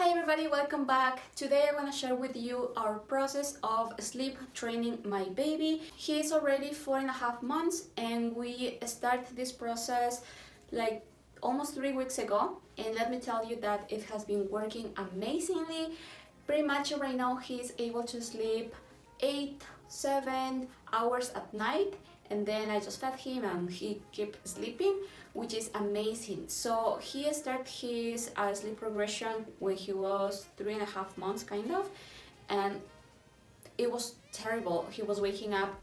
Hi everybody, welcome back. Today I want to share with you our process of sleep training my baby. He is already 4.5 months and we start this process like almost 3 weeks ago, and let me tell you that it has been working amazingly. Pretty much right now he is able to sleep 8-7 hours at night, and then I just fed him and he kept sleeping, which is amazing. So he started his sleep progression when he was 3.5 months kind of, and it was terrible. He was waking up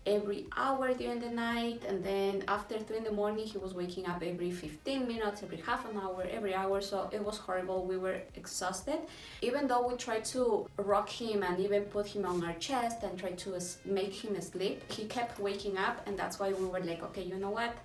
every hour during the night, and then after 3 in the morning he was waking up every 15 minutes, every half an hour, every hour. So it was horrible. We were exhausted. Even though we tried to rock him and even put him on our chest and try to make him sleep, he kept waking up, and that's why we were like, okay, you know what,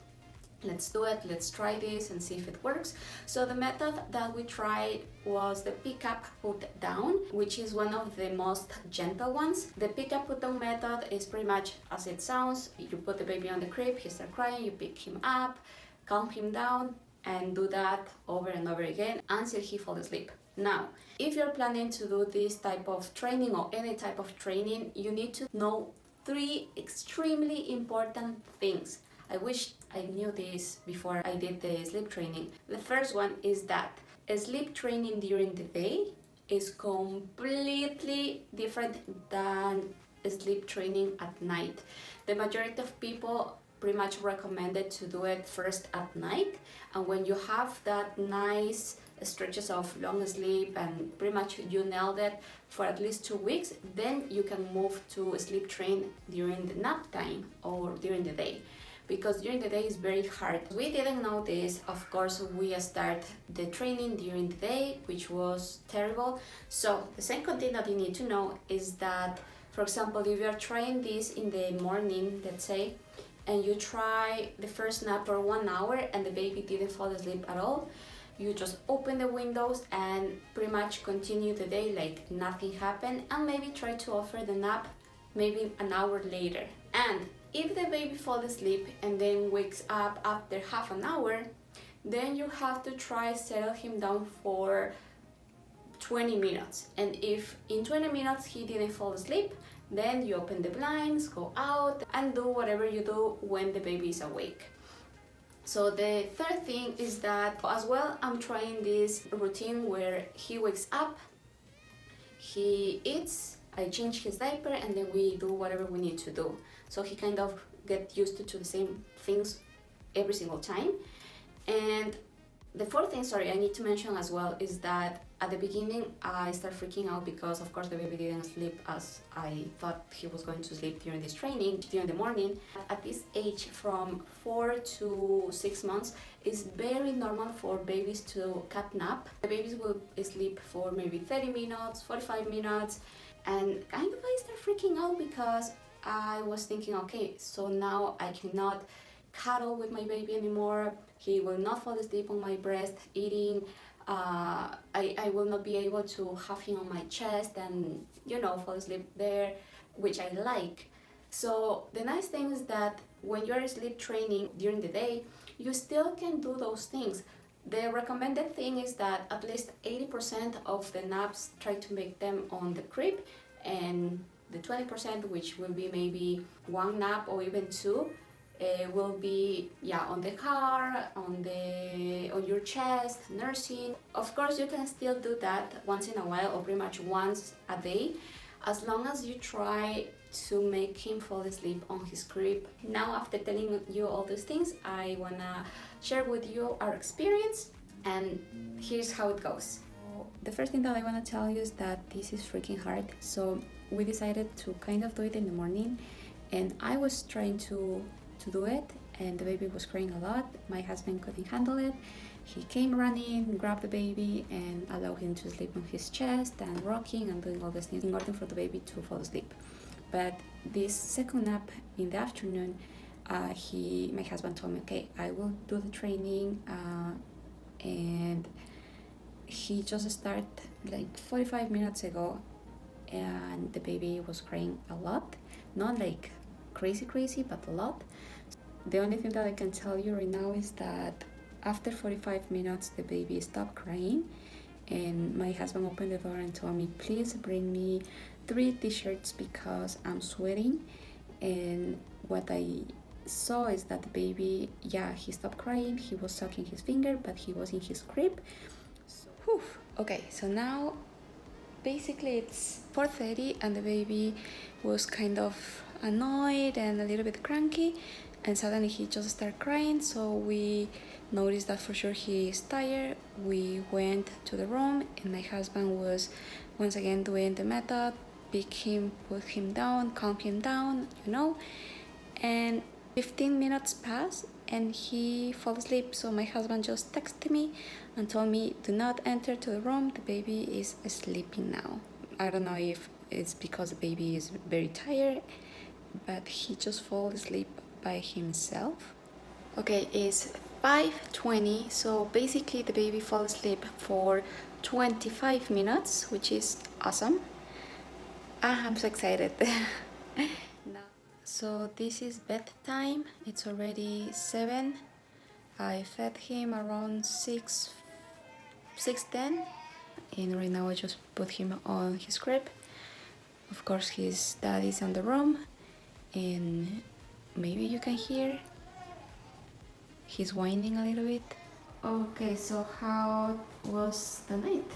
let's do it, let's try this and see if it works. So the method that we tried was the pick up put down, which is one of the most gentle ones. The pick up put down method is pretty much as it sounds. You put the baby on the crib, he starts crying, you pick him up, calm him down, and do that over and over again until he falls asleep. Now, if you're planning to do this type of training or any type of training, you need to know 3 extremely important things. I wish I knew this before I did the sleep training. The first one is that sleep training during the day is completely different than sleep training at night. The majority of people pretty much recommended to do it first at night, and when you have that nice stretches of long sleep and pretty much you nailed it for at least 2 weeks, then you can move to sleep train during the nap time or during the day, because during the day is very hard. We didn't know this. Of course, we start the training during the day, which was terrible. So the second thing that you need to know is that, for example, if you are trying this in the morning, let's say, and you try the first nap for 1 hour and the baby didn't fall asleep at all, you just open the windows and pretty much continue the day like nothing happened, and maybe try to offer the nap maybe an hour later. And if the baby falls asleep and then wakes up after half an hour, then you have to try settle him down for 20 minutes. And if in 20 minutes he didn't fall asleep, then you open the blinds, go out, and do whatever you do when the baby is awake. So the third thing is that as well, I'm trying this routine where he wakes up, he eats, I change his diaper, and then we do whatever we need to do. So he kind of get used to the same things every single time. And the fourth thing, sorry, I need to mention as well, is that at the beginning I started freaking out because of course the baby didn't sleep as I thought he was going to sleep during this training during the morning. At this age, from 4 to 6 months, is very normal for babies to cat nap. The babies will sleep for maybe 30 minutes, 45 minutes, and kind of I started freaking out because I was thinking, okay, so now I cannot cuddle with my baby anymore. He will not fall asleep on my breast eating. I will not be able to have him on my chest and, you know, fall asleep there, which I like. So the nice thing is that when you're sleep training during the day, you still can do those things. The recommended thing is that at least 80% of the naps, try to make them on the crib, and the 20%, which will be maybe 1 nap or even 2, will be on the car, on your chest, nursing. Of course, you can still do that once in a while or pretty much once a day, as long as you try to make him fall asleep on his crib. Now, after telling you all these things, I wanna share with you our experience, and here's how it goes. The first thing that I want to tell you is that this is freaking hard. So we decided to kind of do it in the morning, and I was trying to do it, and the baby was crying a lot. My husband couldn't handle it. He came running, grabbed the baby, and allowed him to sleep on his chest and rocking and doing all these things in order for the baby to fall asleep. But this second nap in the afternoon, my husband told me, okay, I will do the training, and he just started like 45 minutes ago, and the baby was crying a lot, not like crazy, but a lot. The only thing that I can tell you right now is that after 45 minutes the baby stopped crying, and my husband opened the door and told me, please bring me 3 t-shirts because I'm sweating. And what I saw is that the baby, yeah, he stopped crying, he was sucking his finger, but he was in his crib. Whew. Okay, so now basically it's 4:30 and the baby was kind of annoyed and a little bit cranky, and suddenly he just started crying. So we noticed that for sure he is tired. We went to the room and my husband was once again doing the method: pick him, put him down, calm him down, and 15 minutes passed and he fell asleep. So my husband just texted me and told me, do not enter to the room, the baby is sleeping now. I don't know if it's because the baby is very tired, but he just fell asleep by himself. Okay, it's 5:20, so basically the baby fell asleep for 25 minutes, which is awesome. I'm so excited. So this is bedtime. It's already 7. I fed him around 6:10, and right now I just put him on his crib. Of course, his dad is in the room, and maybe you can hear he's whining a little bit. Okay, so how was the night?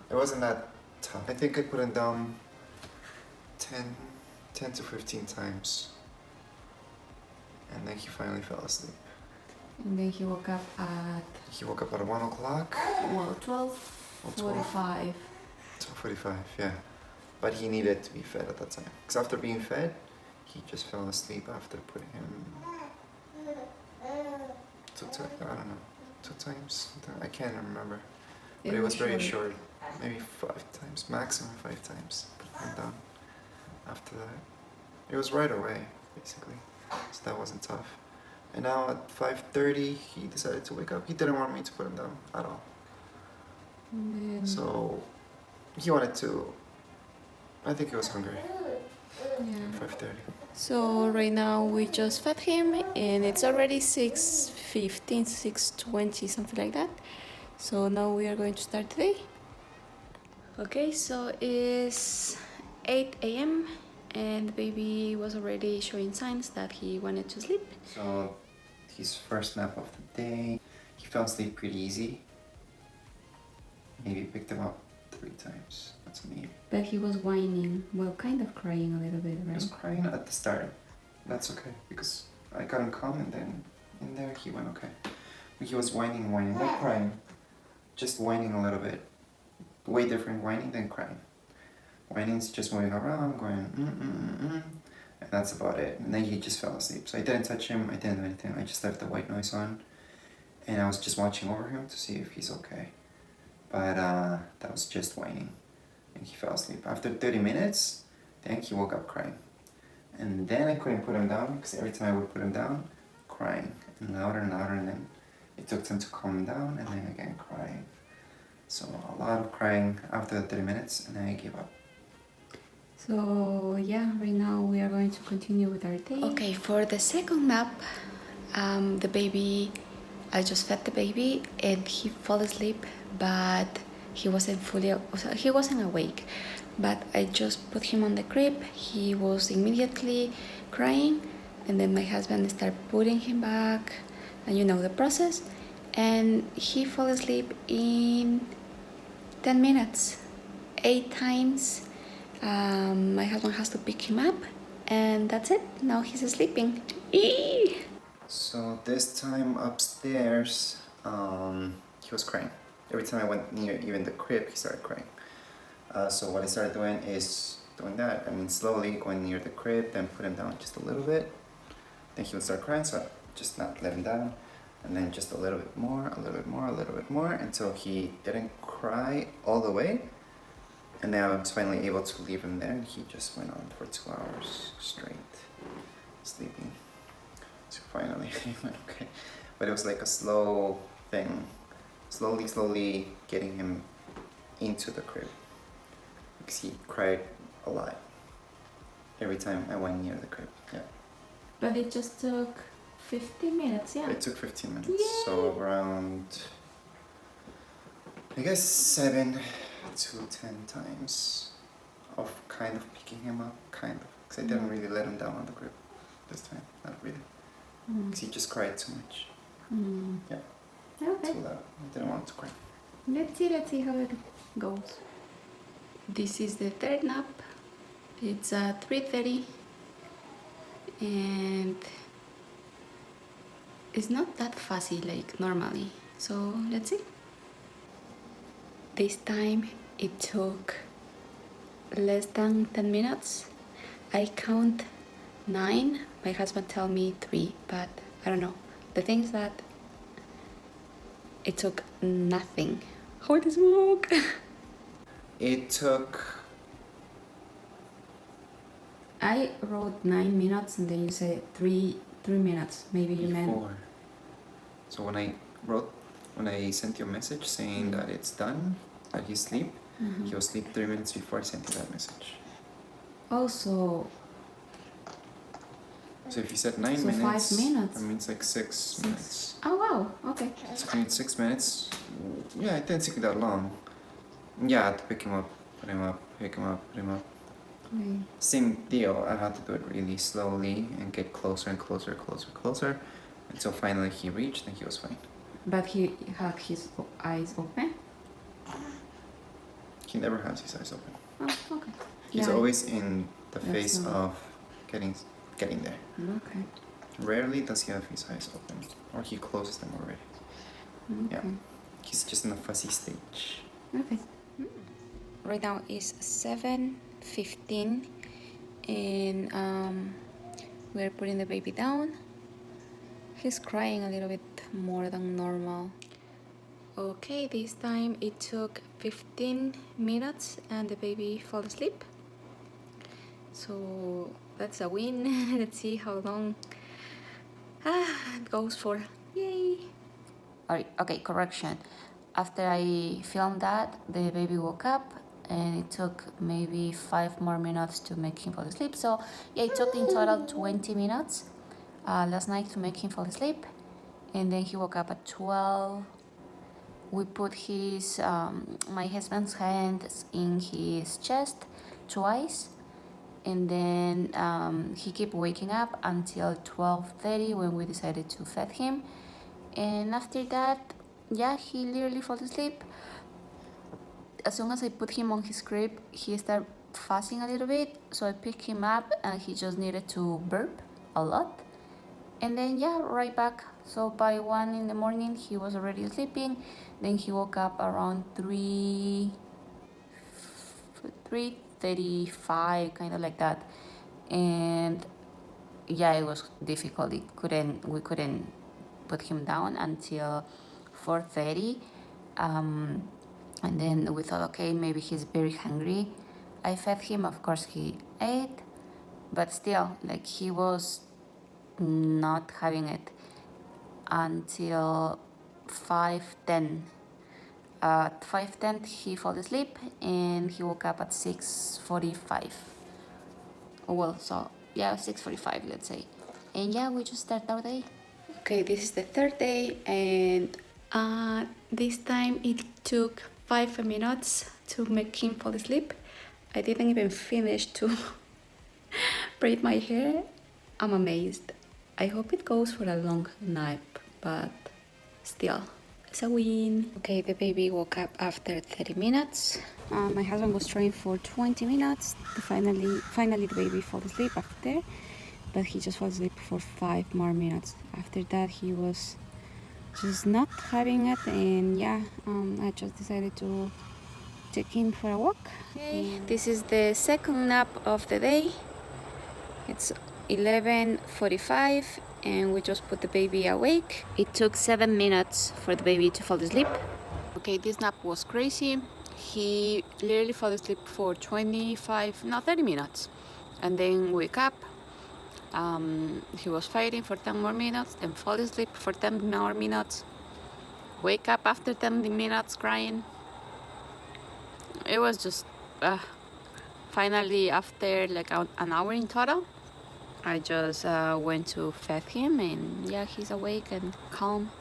It wasn't that tough. I think I put him down 10 to 15 times. And then he finally fell asleep. And then he woke up at... He woke up at 1 o'clock? Well, 12:45. 12:45, yeah. But he needed to be fed at that time. Because after being fed, he just fell asleep after putting him... I don't know, 2 times? I can't remember. But it was very short. Maybe 5 times, maximum 5 times. Put him down. After that, it was right away, basically. So that wasn't tough. And now at 5:30, he decided to wake up. He didn't want me to put him down at all. So he wanted to, I think he was hungry. Yeah. 5:30. So right now we just fed him and it's already 6:15, 6:20, something like that. So now we are going to start the day. Okay, so it's 8 a.m. and the baby was already showing signs that he wanted to sleep. So his first nap of the day, he fell asleep pretty easy. Maybe picked him up 3 times. That's me. But he was whining, well, kind of crying a little bit, right? He was crying at the start. That's okay, because I got him calm and then in there he went okay. He was whining, not crying, just whining a little bit. Way different whining than crying. Whining's just moving around, going and that's about it. And then he just fell asleep. So I didn't touch him, I didn't do anything. I just left the white noise on, and I was just watching over him to see if he's okay. But that was just whining, and he fell asleep. After 30 minutes, then he woke up crying. And then I couldn't put him down, because every time I would put him down, crying, and louder, and then it took time to calm him down, and then again crying. So a lot of crying after the 30 minutes, and then I gave up. So yeah, right now we are going to continue with our day. Okay, for the second nap, the baby, I just fed the baby and he fell asleep, but he wasn't awake. But I just put him on the crib. He was immediately crying, and then my husband started putting him back, and you know the process. And he fell asleep in 10 minutes, 8 times. My husband has to pick him up, and that's it. Now he's sleeping. Eee! So this time upstairs, he was crying. Every time I went near even the crib, he started crying. So what I started doing is doing that. I mean, slowly going near the crib, then put him down just a little bit. Then he would start crying, so I just not let him down. And then just a little bit more, until he didn't cry all the way. And then I was finally able to leave him there, and he just went on for 2 hours straight, sleeping. So finally, he went okay. But it was like a slow thing, slowly getting him into the crib, because he cried a lot every time I went near the crib. Yeah. But it just took 15 minutes, yeah. It took 15 minutes. Yay. So around, I guess 7 to 10 times of kind of picking him up, kind of. Because I didn't really let him down on the grip this time, not really. Because he just cried too much. Yeah. Okay. Too loud. I didn't want him to cry. Let's see how it goes. This is the third nap. It's 3:30 and it's not that fuzzy like normally. So let's see. This time it took less than 10 minutes. I count 9. My husband tell me 3, but I don't know. The thing is that it took nothing. Holy smoke! It took... I wrote 9 minutes and then you said 3 minutes. Maybe you meant... Before. So when I sent you a message saying that it's done, that he's asleep, he was asleep 3 minutes before I sent you that message. Also... So if you said 9 So minutes, 5 minutes. that means like 6 minutes. Oh wow, okay. So if you need 6 minutes, yeah, it didn't take me that long. Yeah, I had to pick him up, put him up, pick him up, put him up. Okay. Same deal, I had to do it really slowly and get closer and closer, until finally he reached and he was fine. But he had his eyes open? He never has his eyes open. Oh, okay. He's Yeah. always in the That's phase not- of getting there. Okay. Rarely does he have his eyes open, or he closes them already. Yeah, Okay. he's just in a fuzzy stage. Okay. Right now is 7:15 and we're putting the baby down. He's crying a little bit more than normal. Okay, this time it took 15 minutes and the baby fell asleep. So that's a win. Let's see how long it goes for. Yay! Alright, okay, correction. After I filmed that, the baby woke up and it took maybe 5 more minutes to make him fall asleep. So yeah, it took in total 20 minutes last night to make him fall asleep. And then he woke up at 12. We put his my husband's hands in his chest twice, and then he kept waking up until 12:30 when we decided to feed him. And after that, yeah, he literally fell asleep. As soon as I put him on his crib, he started fussing a little bit, so I picked him up and he just needed to burp a lot. And then yeah, right back. So by 1 in the morning he was already sleeping. Then he woke up around 3:35, kind of like that. And yeah, it was difficult. We couldn't put him down until 4:30. And then we thought, okay, maybe he's very hungry. I fed him, of course he ate, but still, like, he was not having it until 5:10. At 5:10 he fell asleep and he woke up at 6:45. Well, so yeah, 6:45, let's say. And yeah, we just started our day. Okay, this is the third day, and this time it took 5 minutes to make him fall asleep. I didn't even finish to braid my hair. I'm amazed. I hope it goes for a long nap, but still, it's a win. Okay, the baby woke up after 30 minutes. My husband was trying for 20 minutes. Finally the baby fell asleep after, but he just fell asleep for 5 more minutes. After that, he was just not having it, and yeah, I just decided to take him for a walk. Okay, this is the second nap of the day. It's 11:45 and we just put the baby awake. It took 7 minutes for the baby to fall asleep. Okay, this nap was crazy. He literally fell asleep for 30 minutes and then wake up. He was fighting for 10 more minutes, then fall asleep for 10 more minutes, wake up after 10 minutes crying. It was just finally, after like an hour in total, I just went to fed him, and yeah, he's awake and calm.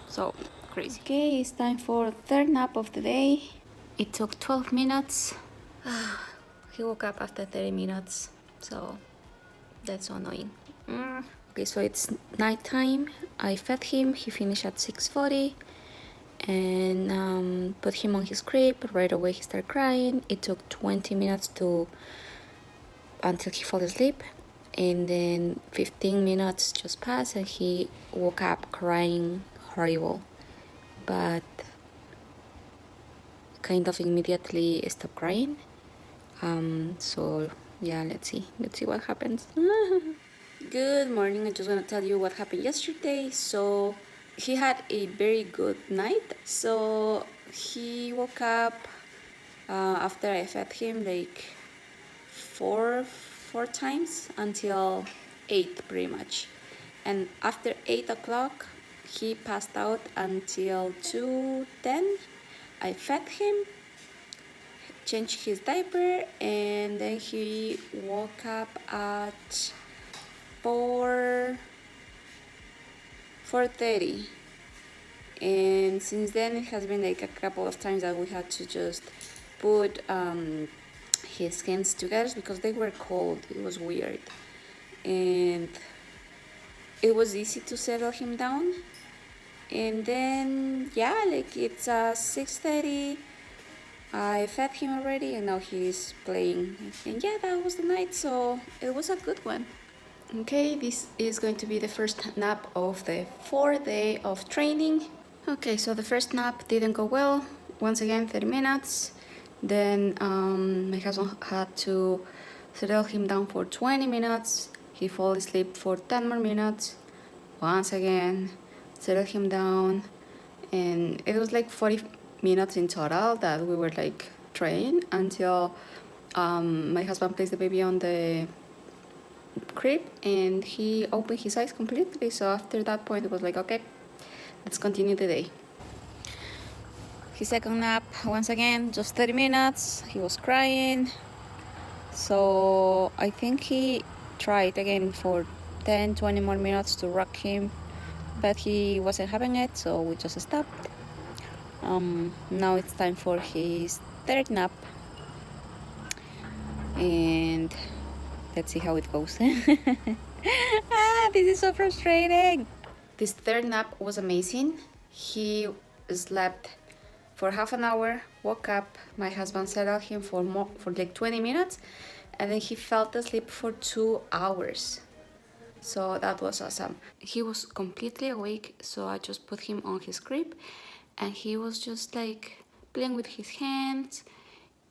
So crazy. Okay, it's time for third nap of the day. It took 12 minutes. He woke up after 30 minutes, so that's so annoying. Okay, so it's nighttime. I fed him. He finished at 6:40, and put him on his crib. Right away he started crying. It took 20 minutes until he fell asleep, and then 15 minutes just passed and he woke up crying horrible, but kind of immediately stopped crying. So yeah, let's see what happens. Good morning. I just want to tell you what happened yesterday. So he had a very good night. So he woke up after I fed him like four times until 8 pretty much, and after 8 o'clock he passed out until 2:10. I fed him, changed his diaper, and then he woke up at 4:30, and since then it has been like a couple of times that we had to just put his hands together because they were cold. It was weird, and it was easy to settle him down. And then yeah, like it's 6:30. I fed him already, and now he's playing. And yeah, that was the night, so it was a good one. Okay, this is going to be the first nap of the 4th day of training. Okay, so the first nap didn't go well. Once again, 30 minutes. Then my husband had to settle him down for 20 minutes. He fell asleep for 10 more minutes. Once again, settle him down. And it was like 40 minutes in total that we were like training until my husband placed the baby on the crib and he opened his eyes completely. So after that point, it was like, okay, let's continue the day. His second nap, once again, just 30 minutes. He was crying. So I think he tried again for 10, 20 more minutes to rock him, but he wasn't having it, so we just stopped. Now it's time for his third nap, and let's see how it goes. This is so frustrating. This third nap was amazing. He slept for half an hour, woke up, my husband settled him for like 20 minutes, and then he fell asleep for 2 hours. So that was awesome. He was completely awake, so I just put him on his crib, and he was just like playing with his hands,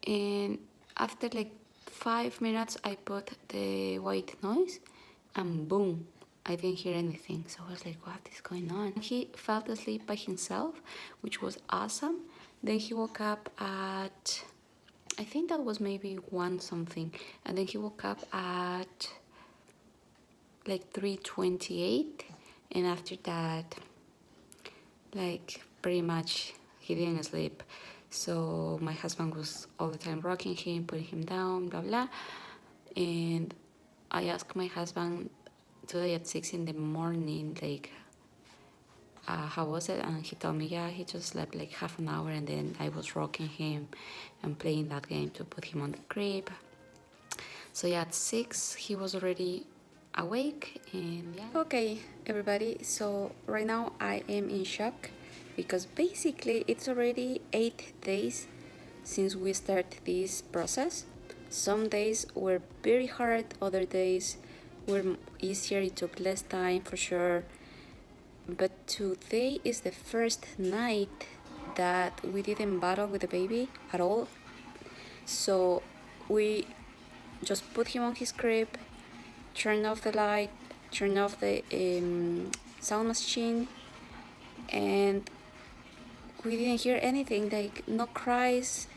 and after like 5 minutes I put the white noise, and boom, I didn't hear anything. So I was like, what is going on? He fell asleep by himself, which was awesome. Then he woke up at, I think that was maybe 1 something, and then he woke up at like 3:28, and after that, like pretty much he didn't sleep. So my husband was all the time rocking him, putting him down, blah blah. And I asked my husband today at 6 in the morning, like, how was it? And he told me, yeah, he just slept like half an hour, and then I was rocking him and playing that game to put him on the crib. So yeah, at 6 he was already awake, and yeah. Okay, everybody, so right now I am in shock because basically it's already 8 days since we started this process. Some days were very hard, other days were easier, it took less time for sure. But today is the first night that we didn't battle with the baby at all. So we just put him on his crib, turn off the light, turn off the sound machine, and we didn't hear anything, like no cries,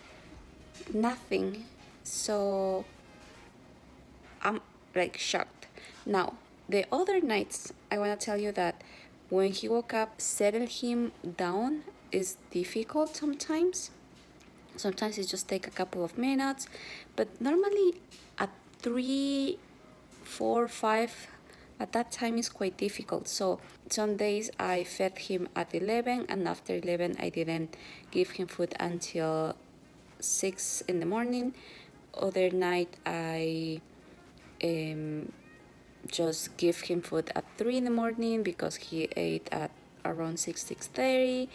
nothing. So I'm like shocked. Now, the other nights, I want to tell you that when he woke up, settle him down is difficult sometimes. Sometimes it just take a couple of minutes, but normally at 3 4, 5, at that time is quite difficult. So some days I fed him at 11, and after 11 I didn't give him food until 6 in the morning. Other night I just give him food at 3 in the morning because he ate at around 6:30.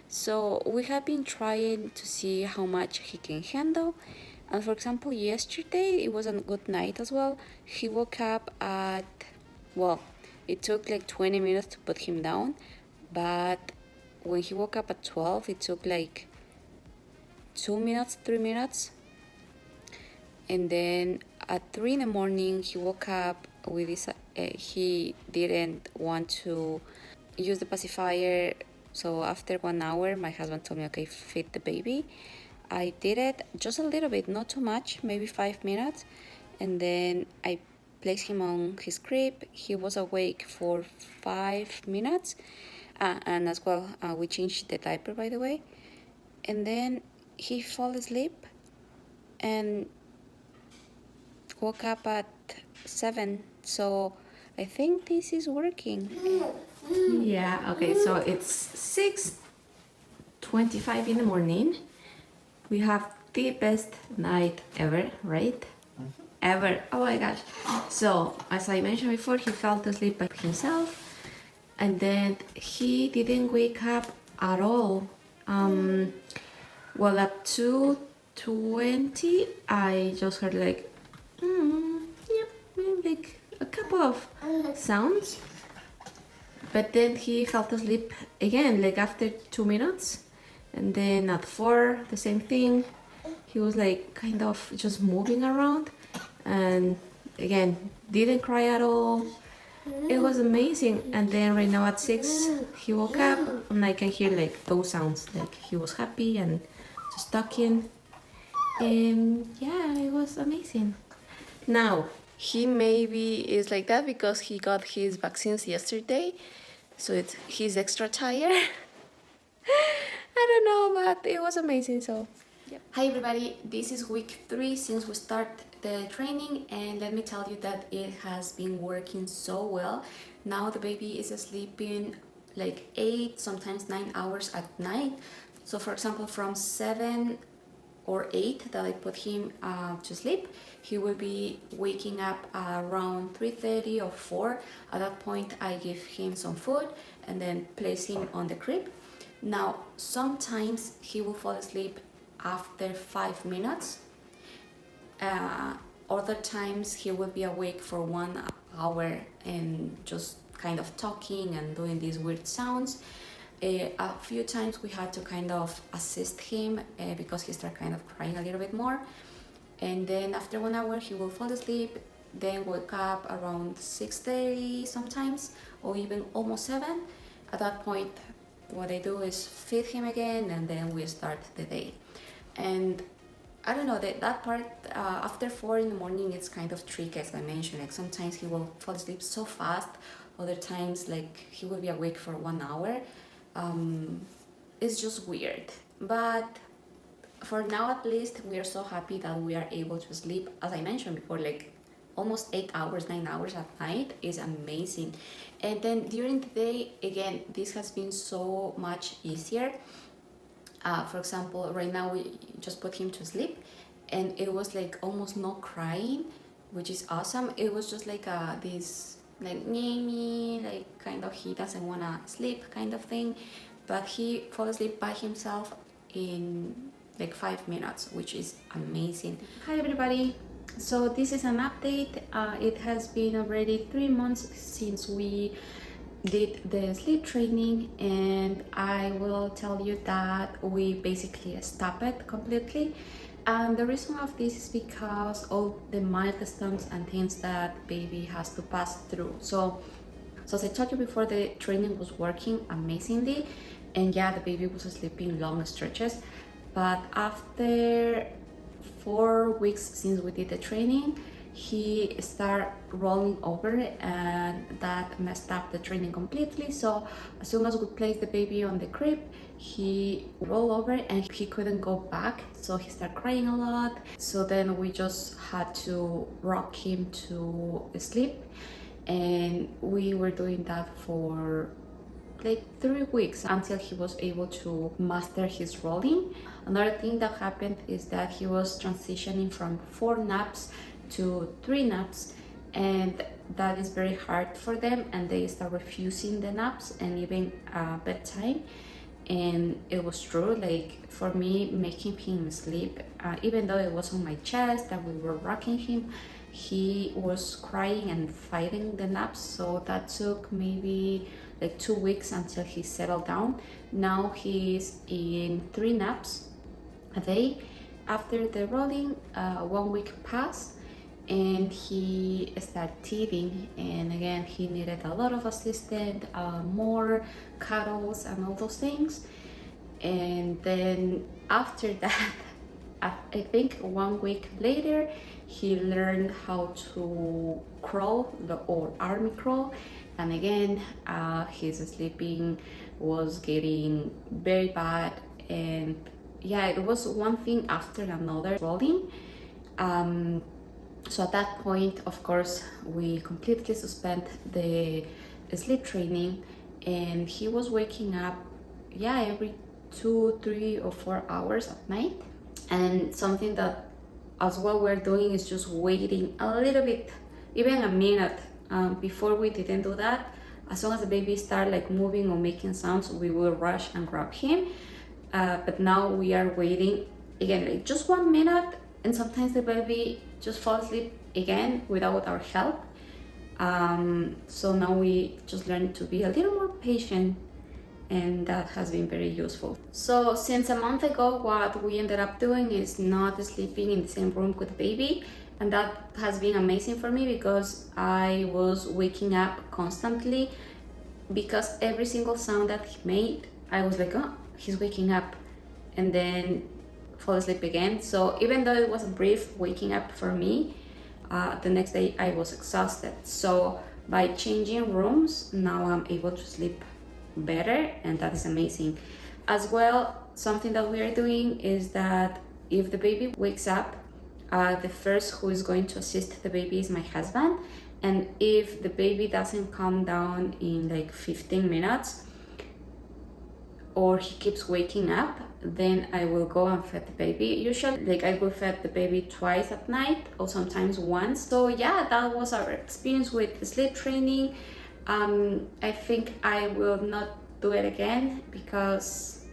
So we have been trying to see how much he can handle. And for example, yesterday it was a good night as well. He woke up at, well, it took like 20 minutes to put him down, but when he woke up at 12, it took like 2 minutes, 3 minutes. And then at 3 in the morning, he woke up with this, he didn't want to use the pacifier. So after 1 hour, my husband told me, okay, feed the baby. I did it just a little bit, not too much, maybe 5 minutes. And then I placed him on his crib. He was awake for 5 minutes. And as well, we changed the diaper, by the way. And then he fell asleep and woke up at 7. So I think this is working. Yeah, okay, so it's 6:25 in the morning. We have the best night ever, right? Ever. Oh my gosh. So, as I mentioned before, he fell asleep by himself. And then he didn't wake up at all. Well, at 2:20, I just heard like, like a couple of sounds. But then he fell asleep again, like after 2 minutes. And then at 4, the same thing. He was like kind of just moving around. And again, didn't cry at all. It was amazing. And then right now at 6, he woke up and I can hear like those sounds. Like he was happy and just talking. And yeah, it was amazing. Now, he maybe is like that because he got his vaccines yesterday. So he's extra tired. I don't know, but it was amazing. So, yep. Hi everybody, this is week 3 since we start the training, and let me tell you that it has been working so well. Now the baby is sleeping like 8, sometimes 9 hours at night. So for example, from 7 or 8 that I put him to sleep, he will be waking up around 3:30 or 4. At that point I give him some food and then place him on the crib. Now sometimes he will fall asleep after 5 minutes. Other times he will be awake for 1 hour and just kind of talking and doing these weird sounds. A few times we had to kind of assist him because he started kind of crying a little bit more. And then after 1 hour he will fall asleep, then wake up around 6:30 sometimes, or even almost 7. At that point what I do is feed him again, and then we start the day. And I don't know, that part after 4 in the morning, it's kind of tricky, as I mentioned. Like sometimes he will fall asleep so fast, other times like he will be awake for 1 hour. It's just weird, but for now at least we are so happy that we are able to sleep, as I mentioned before, like almost 8 hours, 9 hours at night is amazing. And then during the day, again, this has been so much easier. For example, right now we just put him to sleep and it was like almost no crying, which is awesome. It was just like this like me, like kind of he doesn't want to sleep kind of thing, but he fell asleep by himself in like 5 minutes, which is amazing. Hi everybody. So this is an update. It has been already 3 months since we did the sleep training, and I will tell you that we basically stopped it completely. And the reason of this is because all the milestones and things that baby has to pass through. So as I told you before, the training was working amazingly, and yeah, the baby was sleeping long stretches. But after 4 weeks since we did the training, he started rolling over, and that messed up the training completely. So as soon as we placed the baby on the crib, he rolled over and he couldn't go back, so he started crying a lot. So then we just had to rock him to sleep, and we were doing that for like 3 weeks until he was able to master his rolling. Another thing that happened is that he was transitioning from 4 naps to 3 naps, and that is very hard for them, and they start refusing the naps and even bedtime. And it was true, like for me, making him sleep, even though it was on my chest and we were rocking him, he was crying and fighting the naps. So that took maybe like 2 weeks until he settled down. Now he's in 3 naps a day. After the rolling, 1 week passed and he started teething, and again he needed a lot of assistance, more cuddles and all those things. And then after that, I think 1 week later, he learned how to crawl, or army crawl, and again his sleeping was getting very bad. And yeah, it was one thing after another rolling. So at that point, of course, we completely suspended the sleep training, and he was waking up, yeah, every 2, 3, or 4 hours at night. And something that as well we're doing is just waiting a little bit, even a minute. Before we didn't do that. As soon as the baby started like moving or making sounds, we will rush and grab him. But now we are waiting again, like just 1 minute, and sometimes the baby just falls asleep again without our help. So now we just learn to be a little more patient, and that has been very useful. So since a month ago, what we ended up doing is not sleeping in the same room with the baby, and that has been amazing for me because I was waking up constantly, because every single sound that he made, I was like, oh, he's waking up, and then fall asleep again. So even though it was a brief waking up for me, the next day I was exhausted. So by changing rooms, now I'm able to sleep better, and that is amazing. As well, something that we are doing is that if the baby wakes up, the first who is going to assist the baby is my husband, and if the baby doesn't calm down in like 15 minutes or he keeps waking up, then I will go and feed the baby. Usually, like, I will feed the baby twice at night or sometimes once. So yeah, that was our experience with sleep training. I think I will not do it again because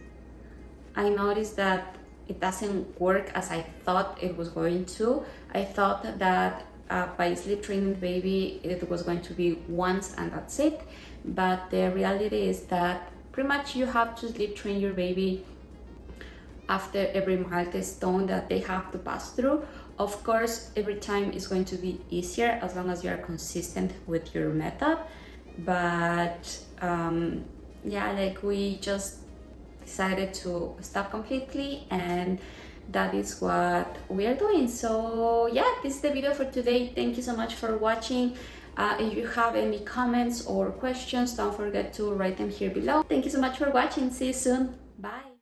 I noticed that it doesn't work as I thought it was going to. I thought that by sleep training the baby, it was going to be once and that's it. But the reality is that pretty much you have to sleep train your baby after every milestone that they have to pass through. Of course, every time is going to be easier as long as you are consistent with your method. But yeah, like, we just decided to stop completely, and that is what we are doing. So yeah, this is the video for today. Thank you so much for watching. If you have any comments or questions, don't forget to write them here below. Thank you so much for watching. See you soon. Bye.